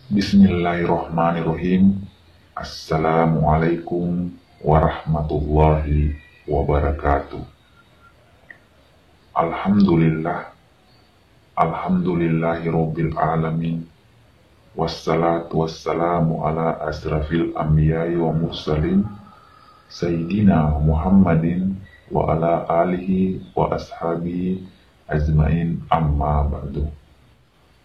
Bismillahirrahmanirrahim. Assalamualaikum warahmatullahi wabarakatuh. Alhamdulillahirabbil alamin. Wassalatu wassalamu ala asrafil anbiya'i wa mursalin Sayyidina Muhammadin wa ala alihi wa ashabihi ajmain, amma ba'du.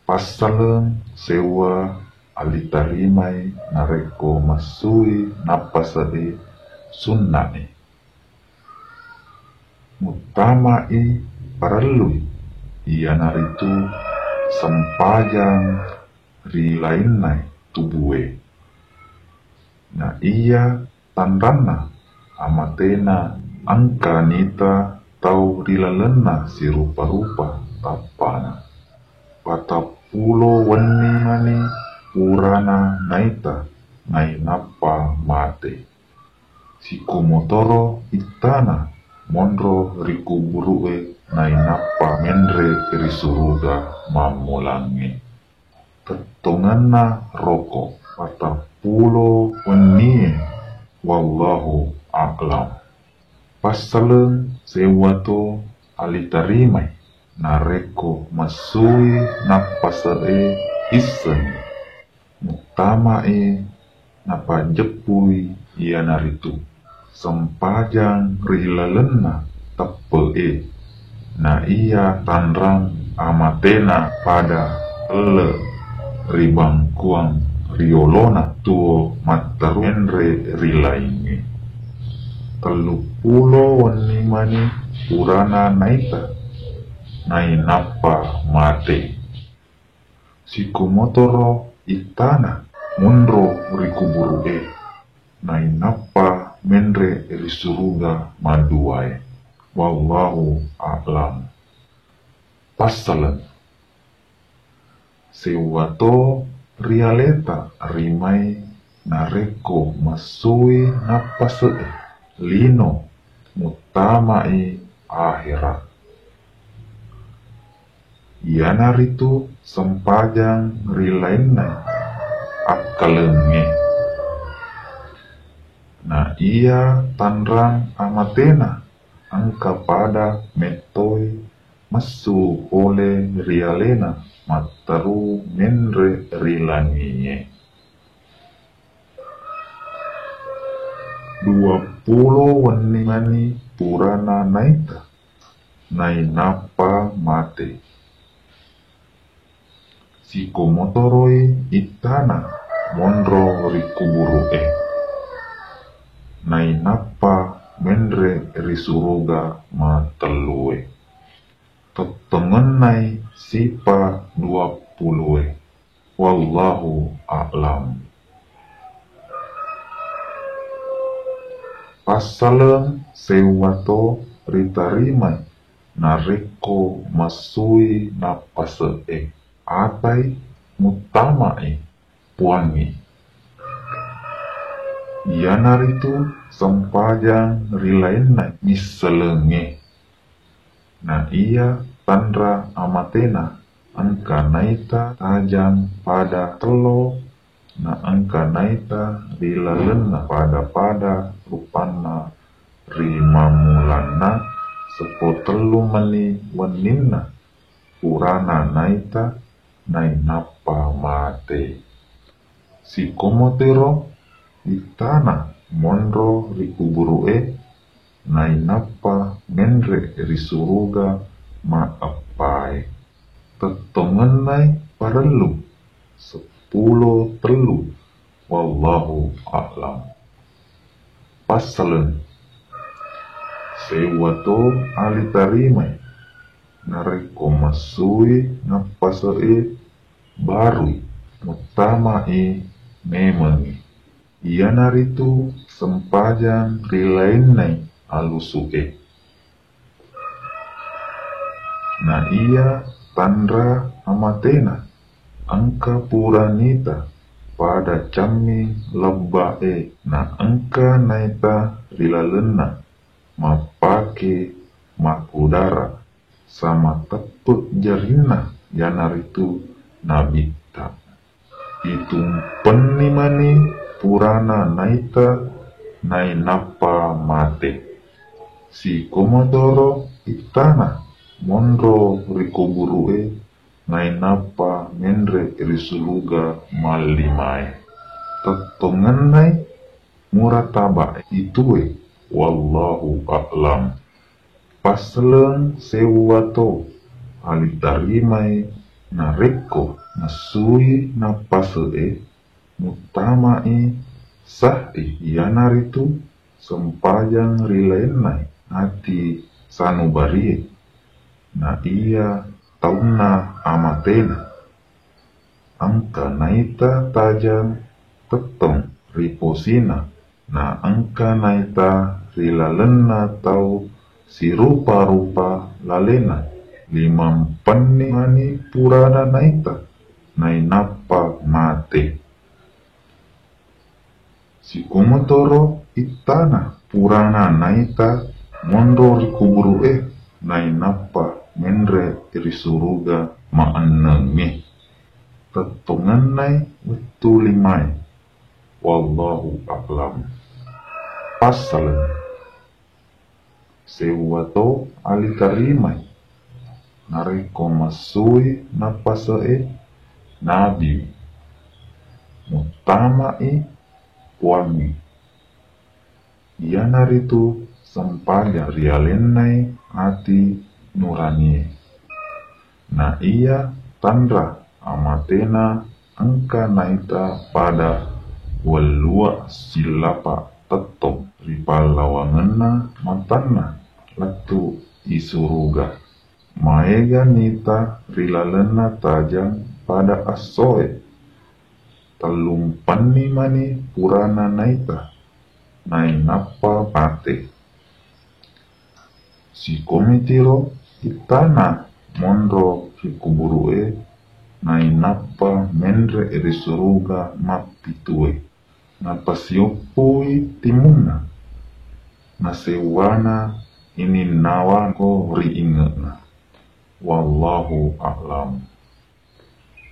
Passalem sewa alitarimai nareko masui napasai sunnai mutamai paralui ia naritu sempajang rilainai tubue na iya tanrana amatena angka nita tau rilalena si rupa-rupa tapana patapulo wani mani purana naita nai napa mate sikomotoro itana mondro riku burue nai napa mendre risuruga mamulangi tetongana roko patapulo wani wallahu a'lam. Pasaleng sewato alitarimai nareko masui napasae isen mutamae napa jepui ia naritu sempajang rilalena tepee na ia tanrang amatena pada ele ribangkuang riolona tuo mataruenre rilaingi telupulo wani mani purana naita nai napa mate sikomotoro itana mundro rikuburue nai napa mendre risuruga maduai wallahu a'lam. Passalan sewato rialeta rimai nareko masui napasee lino mutamai akhirat ia naritu sempajang rilainai akalenge na ia tanrang amatena angka pada metoi masu oleh rialena mataru menre rilangiye 20 wani mani purana naita nai napa mate sikomotoroi itana mondro rikuburue nai napa mendre risuruga matelue tetengenai sipa 20 wallahu a'lam. Pasaleng sewato ritarimai nareko masui napasee atai mutamae puangi ia naritu sempajang rilainai miselenge na ia tandra amatena angka naita tajang pada telo na angka naita rilalena pada rupana rimamulana sepotelu mani wanina purana naita nai napa mate sikomotero itana mondro rikuburue nai napa mendre risuruga maapai tetongenai parelu 10 telu wallahu a'lam. Pasalen sewato alitarimai nareko masui napasai barui mutamai memengi ia naritu sempajang rilainai alusue na ia tandra amatena angka puranita pada cami lebbae na angka naita rilalena mapake makudara sama tepuk jarina yanaritu nabita Itumpen mani purana naita nai napa mate. Si Komodoro itana monro rikuburue nai napa menre risuluga malimai. Tetonganai murataba itue wallahu a'lam. Pasleng sewato alitarimai nareko nasui napasee mutamai sahi yanaritu sempajang rilenai hati sanubarie na iya tauna amatena angka naita tajam tetong riposina na angka naita rilalena tau si rupa-rupa lalena limampan mani purana naita nai napa mate. Si Komodoro itana purana naita mondor kuburu nai napa menre irisuruga maanenge. Tetongan nai betul limai wallahu a'lam. Pasal sewato alikarimai nareko masui napasee nabi mutamai puangi yanaritu sempaja rialenai hati nurani na iya tandra amatena angka naita pada walua silapa tetop ripalawangena matana latu isuruga maega nita rilalena tajam pada asoe telumpan mani purana naita nai napa pate. Si Komitiro itana mondro hikuburue nai napa menre irisuruga mapitue napa siopui timuna nasewana ini nawa ko riingena wallahu a'lam.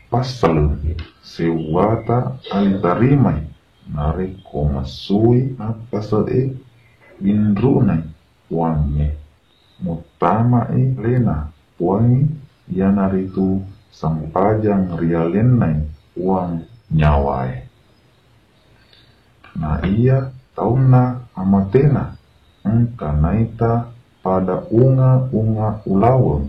Pasal sewata alitarimai nareko masui napasee bindrunai wangi mutamai lena wangi yanaritu sampajang rialenai uang nyawai. Na iya tauna amatena angka naita pada unga ulaweng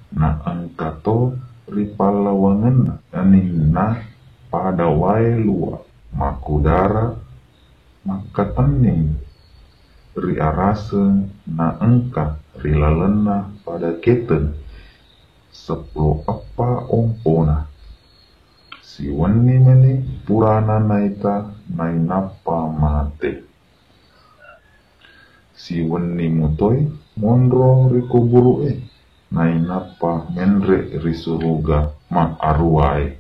na angka to ripalawangen anina pada wae lua makudara makatening riarasen na angka rilalena pada keten 10 apa ompona si wani meni purana naita nai napa mate. Si wani mutoi mondro rikuburue nai napa menre risuruga ma aruai.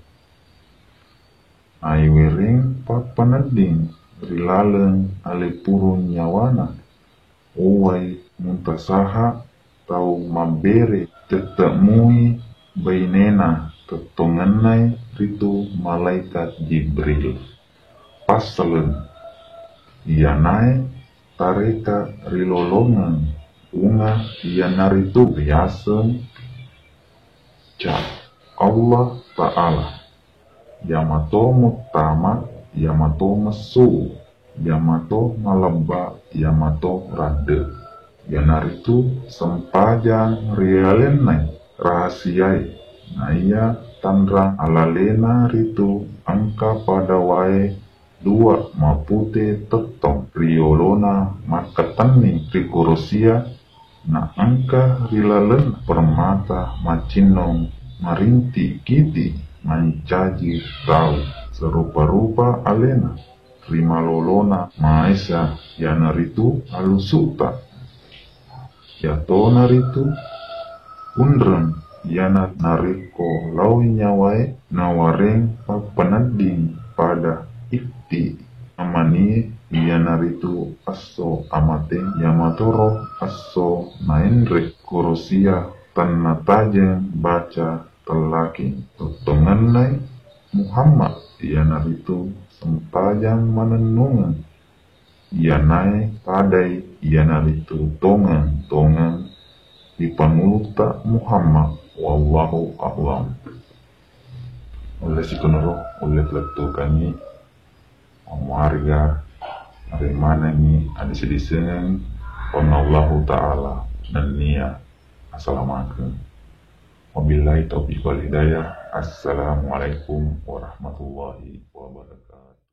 Ai wering papanading rilaleng ale purun nyawana uwai muntasaha tau mabere tetemui bainena tetonganai ritu malaikat Jibril. Pasalen ianai tareka rilolongan unga ianaritu biaseng ca Allah Ta'ala Yamato mutama Yamato mesu Yamato maleba Yamato rade yanaritu sempajang rialenai rahasiai naya tandra alalena ritu angka pada wae dua mapute tetong riolona makatani rikurusia na angka rilalen permata macinong marinti kiti mancaji tau serupa-rupa alena rimalolona maesa yanaritu alusuta yatona ritu undreng yana nariko lau nyawai nawareng papanading pada ifti amani yanaritu aso amate yamatoro aso naenre kurusia tanatajen baca telaki totonganai Muhammad Iana itu sempajang manenung, ia naik padai, iana itu tongan di panuta Muhammad, wallahu a'lam. Oleh si kenero, oleh peletu kami, warga, dari mana ni, ada sedisen, Allahu ta'ala, dan niat. Assalamualaikum. Wabillahi taufiq wal hidayah. Assalamualaikum warahmatullahi wabarakatuh.